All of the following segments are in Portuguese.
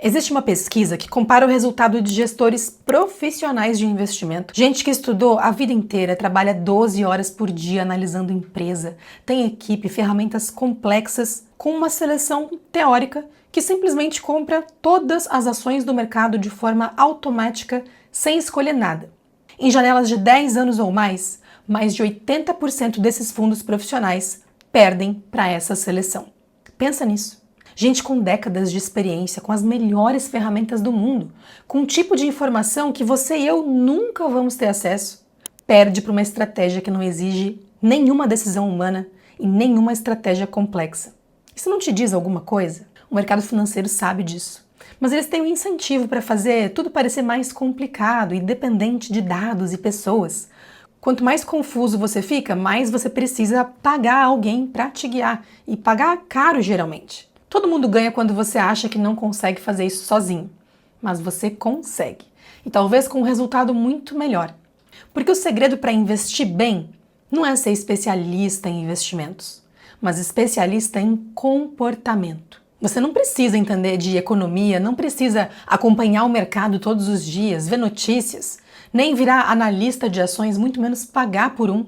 Existe uma pesquisa que compara o resultado de gestores profissionais de investimento. Gente que estudou a vida inteira, trabalha 12 horas por dia analisando empresa, tem equipe, ferramentas complexas, com uma seleção teórica que simplesmente compra todas as ações do mercado de forma automática, sem escolher nada. Em janelas de 10 anos ou mais de 80% desses fundos profissionais perdem para essa seleção. Pensa nisso. Gente com décadas de experiência, com as melhores ferramentas do mundo, com um tipo de informação que você e eu nunca vamos ter acesso, perde para uma estratégia que não exige nenhuma decisão humana e nenhuma estratégia complexa. Isso não te diz alguma coisa? O mercado financeiro sabe disso. Mas eles têm um incentivo para fazer tudo parecer mais complicado e dependente de dados e pessoas. Quanto mais confuso você fica, mais você precisa pagar alguém para te guiar, e pagar caro geralmente. Todo mundo ganha quando você acha que não consegue fazer isso sozinho, mas você consegue, e talvez com um resultado muito melhor. Porque o segredo para investir bem não é ser especialista em investimentos, mas especialista em comportamento. Você não precisa entender de economia, não precisa acompanhar o mercado todos os dias, ver notícias, nem virar analista de ações, muito menos pagar por um,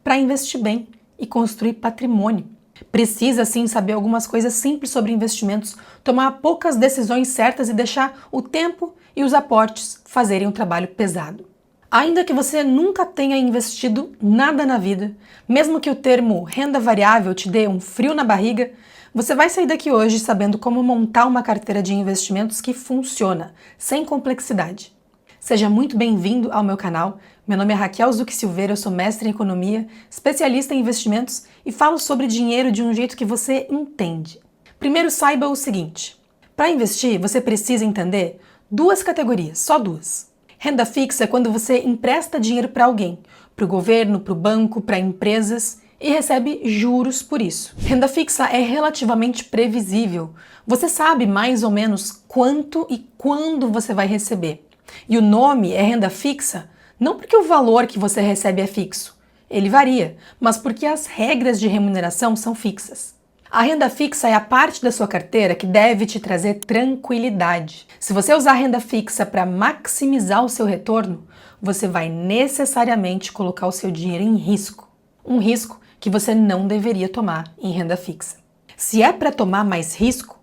para investir bem e construir patrimônio. Precisa sim saber algumas coisas simples sobre investimentos, tomar poucas decisões certas e deixar o tempo e os aportes fazerem um trabalho pesado. Ainda que você nunca tenha investido nada na vida, mesmo que o termo renda variável te dê um frio na barriga, você vai sair daqui hoje sabendo como montar uma carteira de investimentos que funciona, sem complexidade. Seja muito bem-vindo ao meu canal. Meu nome é Raquel Zucchi Silveira, eu sou mestre em economia, especialista em investimentos e falo sobre dinheiro de um jeito que você entende. Primeiro, saiba o seguinte: para investir, você precisa entender duas categorias, só duas. Renda fixa é quando você empresta dinheiro para alguém, para o governo, para o banco, para empresas, e recebe juros por isso. Renda fixa é relativamente previsível. Você sabe mais ou menos quanto e quando você vai receber. E o nome é renda fixa não porque o valor que você recebe é fixo, ele varia, mas porque as regras de remuneração são fixas. A renda fixa é a parte da sua carteira que deve te trazer tranquilidade. Se você usar a renda fixa para maximizar o seu retorno, você vai necessariamente colocar o seu dinheiro em risco. Um risco que você não deveria tomar em renda fixa. Se é para tomar mais risco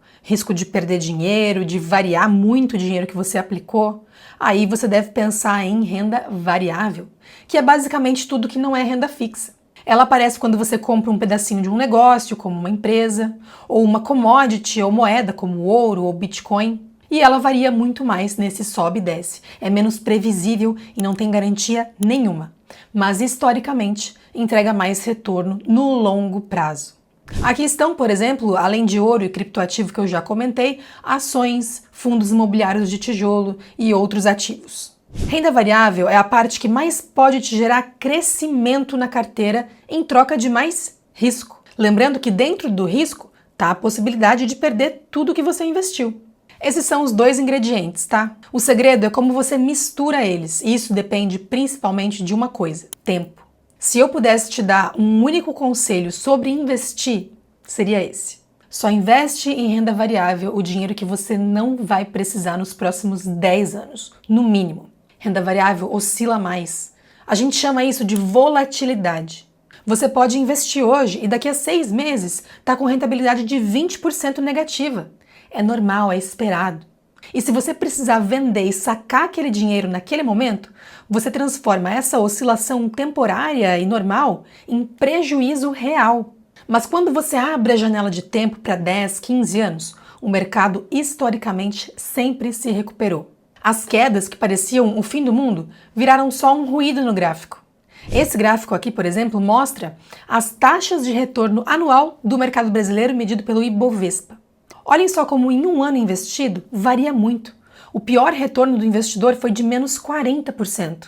de perder dinheiro, de variar muito o dinheiro que você aplicou, aí você deve pensar em renda variável, que é basicamente tudo que não é renda fixa. Ela aparece quando você compra um pedacinho de um negócio, como uma empresa, ou uma commodity ou moeda, como ouro ou Bitcoin, e ela varia muito mais nesse sobe e desce. É menos previsível e não tem garantia nenhuma, mas historicamente entrega mais retorno no longo prazo. Aqui estão, por exemplo, além de ouro e criptoativo que eu já comentei, ações, fundos imobiliários de tijolo e outros ativos. Renda variável é a parte que mais pode te gerar crescimento na carteira em troca de mais risco. Lembrando que dentro do risco está a possibilidade de perder tudo que você investiu. Esses são os dois ingredientes, tá? O segredo é como você mistura eles, e isso depende principalmente de uma coisa: tempo. Se eu pudesse te dar um único conselho sobre investir, seria esse. Só investe em renda variável o dinheiro que você não vai precisar nos próximos 10 anos, no mínimo. Renda variável oscila mais. A gente chama isso de volatilidade. Você pode investir hoje e daqui a 6 meses tá com rentabilidade de 20% negativa. É normal, é esperado. E se você precisar vender e sacar aquele dinheiro naquele momento, você transforma essa oscilação temporária e normal em prejuízo real. Mas quando você abre a janela de tempo para 10, 15 anos, o mercado historicamente sempre se recuperou. As quedas que pareciam o fim do mundo viraram só um ruído no gráfico. Esse gráfico aqui, por exemplo, mostra as taxas de retorno anual do mercado brasileiro medido pelo Ibovespa. Olhem só como em um ano investido varia muito. O pior retorno do investidor foi de menos 40%.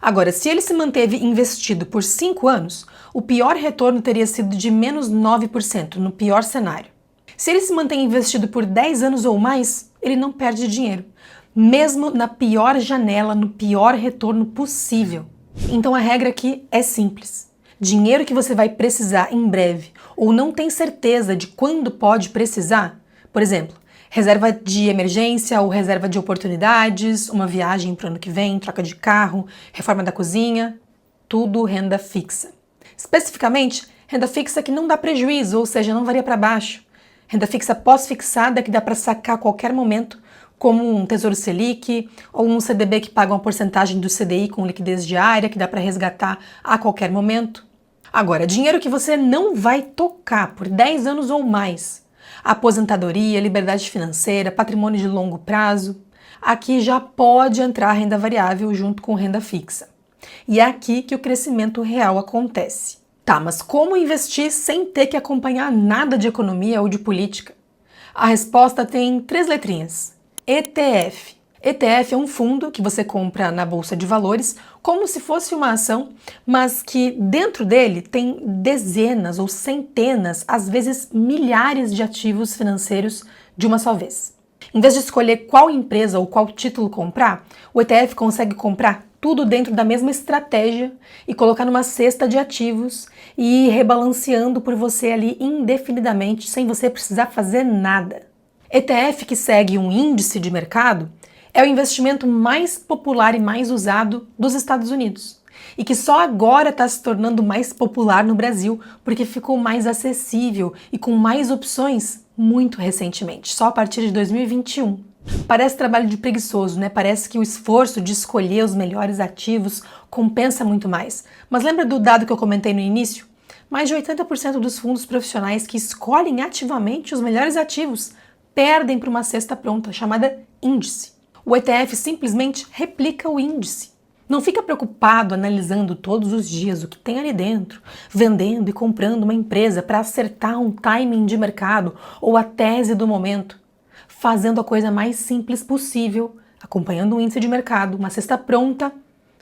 Agora, se ele se manteve investido por 5 anos, o pior retorno teria sido de menos 9%, no pior cenário. Se ele se mantém investido por 10 anos ou mais, ele não perde dinheiro, mesmo na pior janela, no pior retorno possível. Então a regra aqui é simples. Dinheiro que você vai precisar em breve ou não tem certeza de quando pode precisar, por exemplo, Reserva de emergência ou reserva de oportunidades, uma viagem para o ano que vem, troca de carro, reforma da cozinha, tudo renda fixa. Especificamente, renda fixa que não dá prejuízo, ou seja, não varia para baixo. Renda fixa pós-fixada que dá para sacar a qualquer momento, como um Tesouro Selic ou um CDB que paga uma porcentagem do CDI com liquidez diária, que dá para resgatar a qualquer momento. Agora, dinheiro que você não vai tocar por 10 anos ou mais. Aposentadoria, liberdade financeira, patrimônio de longo prazo. Aqui já pode entrar renda variável junto com renda fixa. E é aqui que o crescimento real acontece. Tá, mas como investir sem ter que acompanhar nada de economia ou de política? A resposta tem 3 letrinhas. ETF. ETF é um fundo que você compra na Bolsa de Valores como se fosse uma ação, mas que dentro dele tem dezenas ou centenas, às vezes milhares de ativos financeiros de uma só vez. Em vez de escolher qual empresa ou qual título comprar, o ETF consegue comprar tudo dentro da mesma estratégia e colocar numa cesta de ativos e ir rebalanceando por você ali indefinidamente, sem você precisar fazer nada. ETF que segue um índice de mercado é o investimento mais popular e mais usado dos Estados Unidos e que só agora está se tornando mais popular no Brasil porque ficou mais acessível e com mais opções muito recentemente, só a partir de 2021. Parece trabalho de preguiçoso, né? Parece que o esforço de escolher os melhores ativos compensa muito mais. Mas lembra do dado que eu comentei no início? Mais de 80% dos fundos profissionais que escolhem ativamente os melhores ativos perdem para uma cesta pronta, chamada índice. O ETF simplesmente replica o índice. Não fica preocupado analisando todos os dias o que tem ali dentro, vendendo e comprando uma empresa para acertar um timing de mercado ou a tese do momento. Fazendo a coisa mais simples possível, acompanhando um índice de mercado, uma cesta pronta,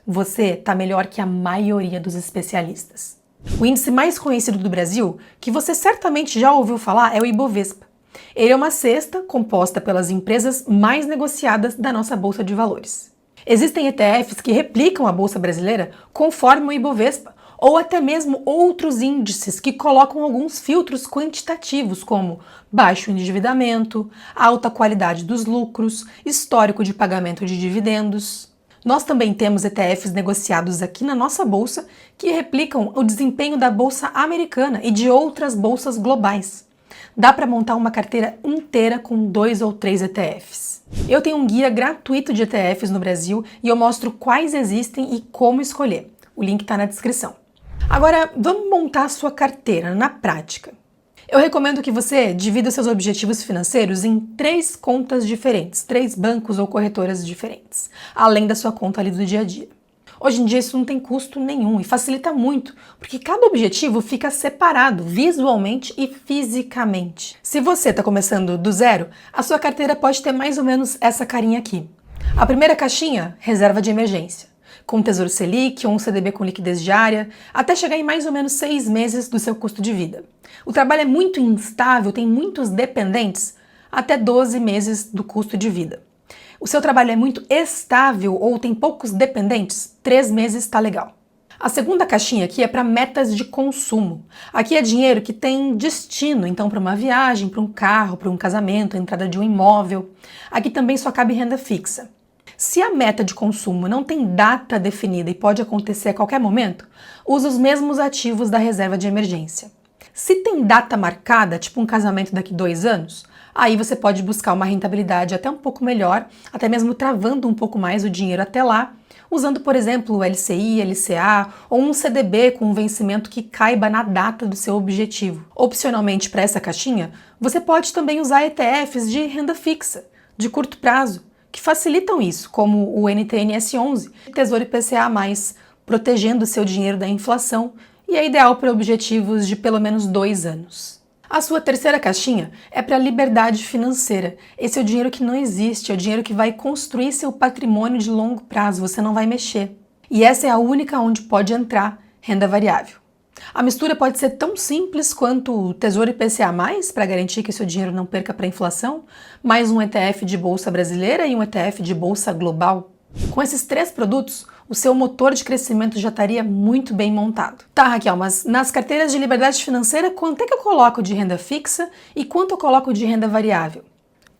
você está melhor que a maioria dos especialistas. O índice mais conhecido do Brasil, que você certamente já ouviu falar, é o Ibovespa. Ele é uma cesta composta pelas empresas mais negociadas da nossa Bolsa de Valores. Existem ETFs que replicam a Bolsa Brasileira conforme o Ibovespa, ou até mesmo outros índices que colocam alguns filtros quantitativos, como baixo endividamento, alta qualidade dos lucros, histórico de pagamento de dividendos. Nós também temos ETFs negociados aqui na nossa bolsa que replicam o desempenho da Bolsa Americana e de outras bolsas globais. Dá para montar uma carteira inteira com 2 ou 3 ETFs. Eu tenho um guia gratuito de ETFs no Brasil e eu mostro quais existem e como escolher. O link está na descrição. Agora, vamos montar a sua carteira na prática. Eu recomendo que você divida seus objetivos financeiros em 3 contas diferentes, 3 bancos ou corretoras diferentes, além da sua conta ali do dia a dia. Hoje em dia isso não tem custo nenhum e facilita muito, porque cada objetivo fica separado visualmente e fisicamente. Se você está começando do zero, a sua carteira pode ter mais ou menos essa carinha aqui. A primeira caixinha, reserva de emergência, com Tesouro Selic ou um CDB com liquidez diária, até chegar em mais ou menos 6 meses do seu custo de vida. O trabalho é muito instável, tem muitos dependentes, até 12 meses do custo de vida. O seu trabalho é muito estável ou tem poucos dependentes, 3 meses está legal. A segunda caixinha aqui é para metas de consumo. Aqui é dinheiro que tem destino, então para uma viagem, para um carro, para um casamento, a entrada de um imóvel. Aqui também só cabe renda fixa. Se a meta de consumo não tem data definida e pode acontecer a qualquer momento, usa os mesmos ativos da reserva de emergência. Se tem data marcada, tipo um casamento daqui 2 anos, aí você pode buscar uma rentabilidade até um pouco melhor, até mesmo travando um pouco mais o dinheiro até lá, usando, por exemplo, o LCI, LCA ou um CDB com um vencimento que caiba na data do seu objetivo. Opcionalmente, para essa caixinha, você pode também usar ETFs de renda fixa, de curto prazo, que facilitam isso, como o NTNS11, Tesouro IPCA+, protegendo seu dinheiro da inflação e é ideal para objetivos de pelo menos 2 anos. A sua terceira caixinha é para liberdade financeira. Esse é o dinheiro que não existe, é o dinheiro que vai construir seu patrimônio de longo prazo, você não vai mexer. E essa é a única onde pode entrar renda variável. A mistura pode ser tão simples quanto o Tesouro IPCA+, para garantir que seu dinheiro não perca para a inflação, mais um ETF de bolsa brasileira e um ETF de bolsa global. Com esses 3 produtos, o seu motor de crescimento já estaria muito bem montado. Tá, Raquel, mas nas carteiras de liberdade financeira, quanto é que eu coloco de renda fixa e quanto eu coloco de renda variável?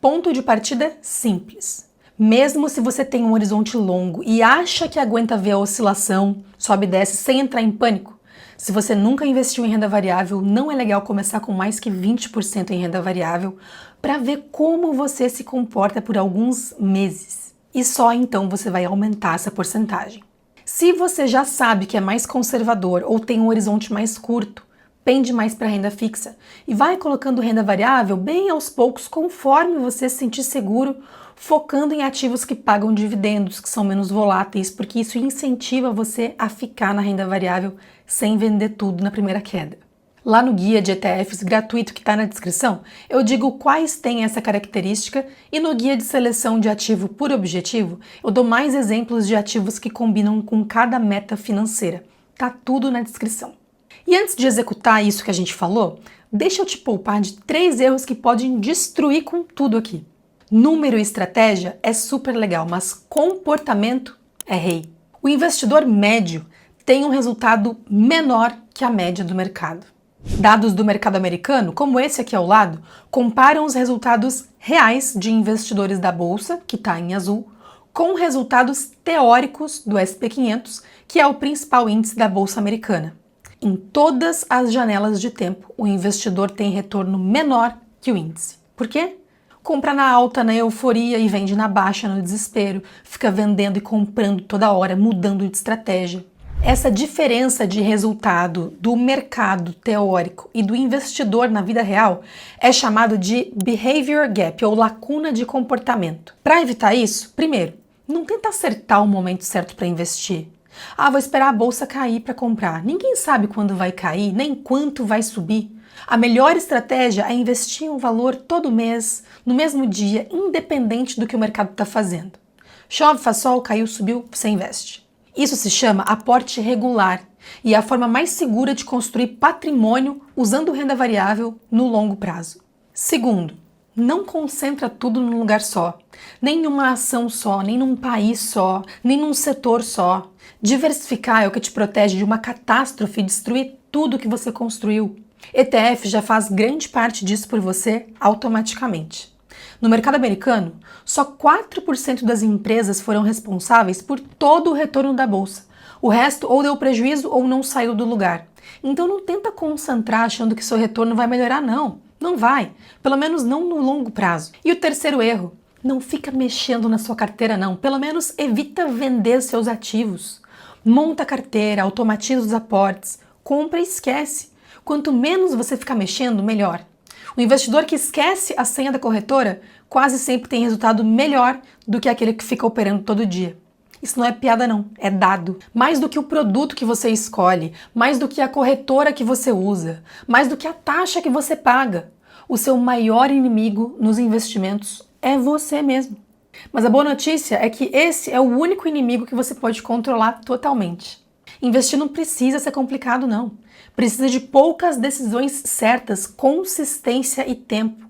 Ponto de partida simples. Mesmo se você tem um horizonte longo e acha que aguenta ver a oscilação, sobe e desce sem entrar em pânico, se você nunca investiu em renda variável, não é legal começar com mais que 20% em renda variável para ver como você se comporta por alguns meses. E só então você vai aumentar essa porcentagem. Se você já sabe que é mais conservador ou tem um horizonte mais curto, pende mais para renda fixa e vai colocando renda variável bem aos poucos conforme você se sentir seguro, focando em ativos que pagam dividendos, que são menos voláteis, porque isso incentiva você a ficar na renda variável sem vender tudo na primeira queda. Lá no guia de ETFs gratuito que está na descrição, eu digo quais têm essa característica e no guia de seleção de ativo por objetivo, eu dou mais exemplos de ativos que combinam com cada meta financeira. Tá tudo na descrição. E antes de executar isso que a gente falou, deixa eu te poupar de 3 erros que podem destruir com tudo aqui. Número e estratégia é super legal, mas comportamento é rei. O investidor médio tem um resultado menor que a média do mercado. Dados do mercado americano, como esse aqui ao lado, comparam os resultados reais de investidores da bolsa, que está em azul, com resultados teóricos do S&P 500, que é o principal índice da bolsa americana. Em todas as janelas de tempo, o investidor tem retorno menor que o índice. Por quê? Compra na alta, na euforia e vende na baixa, no desespero, fica vendendo e comprando toda hora, mudando de estratégia. Essa diferença de resultado do mercado teórico e do investidor na vida real é chamado de behavior gap, ou lacuna de comportamento. Para evitar isso, primeiro, não tenta acertar o momento certo para investir. Vou esperar a bolsa cair para comprar. Ninguém sabe quando vai cair, nem quanto vai subir. A melhor estratégia é investir um valor todo mês, no mesmo dia, independente do que o mercado está fazendo. Chove, faz sol, caiu, subiu, você investe. Isso se chama aporte regular e é a forma mais segura de construir patrimônio usando renda variável no longo prazo. Segundo, não concentra tudo num lugar só, nem em uma ação só, nem num país só, nem num setor só. Diversificar é o que te protege de uma catástrofe e destruir tudo que você construiu. ETF já faz grande parte disso por você automaticamente. No mercado americano, só 4% das empresas foram responsáveis por todo o retorno da bolsa. O resto ou deu prejuízo ou não saiu do lugar. Então não tenta concentrar achando que seu retorno vai melhorar, não. Não vai. Pelo menos não no longo prazo. E o terceiro erro, não fica mexendo na sua carteira, não. Pelo menos evita vender seus ativos. Monta a carteira, automatiza os aportes, compra e esquece. Quanto menos você ficar mexendo, melhor. O investidor que esquece a senha da corretora quase sempre tem resultado melhor do que aquele que fica operando todo dia. Isso não é piada não, é dado. Mais do que o produto que você escolhe, mais do que a corretora que você usa, mais do que a taxa que você paga. O seu maior inimigo nos investimentos é você mesmo. Mas a boa notícia é que esse é o único inimigo que você pode controlar totalmente. Investir não precisa ser complicado, não. Precisa de poucas decisões certas, consistência e tempo.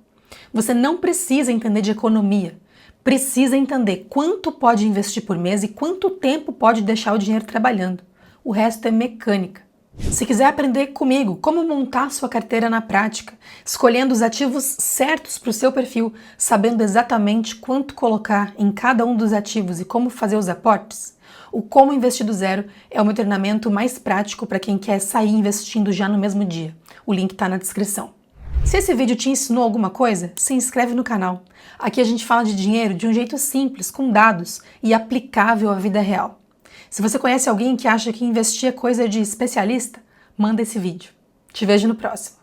Você não precisa entender de economia. Precisa entender quanto pode investir por mês e quanto tempo pode deixar o dinheiro trabalhando. O resto é mecânica. Se quiser aprender comigo como montar sua carteira na prática, escolhendo os ativos certos para o seu perfil, sabendo exatamente quanto colocar em cada um dos ativos e como fazer os aportes, o Como Investir do Zero é o meu treinamento mais prático para quem quer sair investindo já no mesmo dia. O link está na descrição. Se esse vídeo te ensinou alguma coisa, se inscreve no canal. Aqui a gente fala de dinheiro de um jeito simples, com dados e aplicável à vida real. Se você conhece alguém que acha que investir é coisa de especialista, manda esse vídeo. Te vejo no próximo.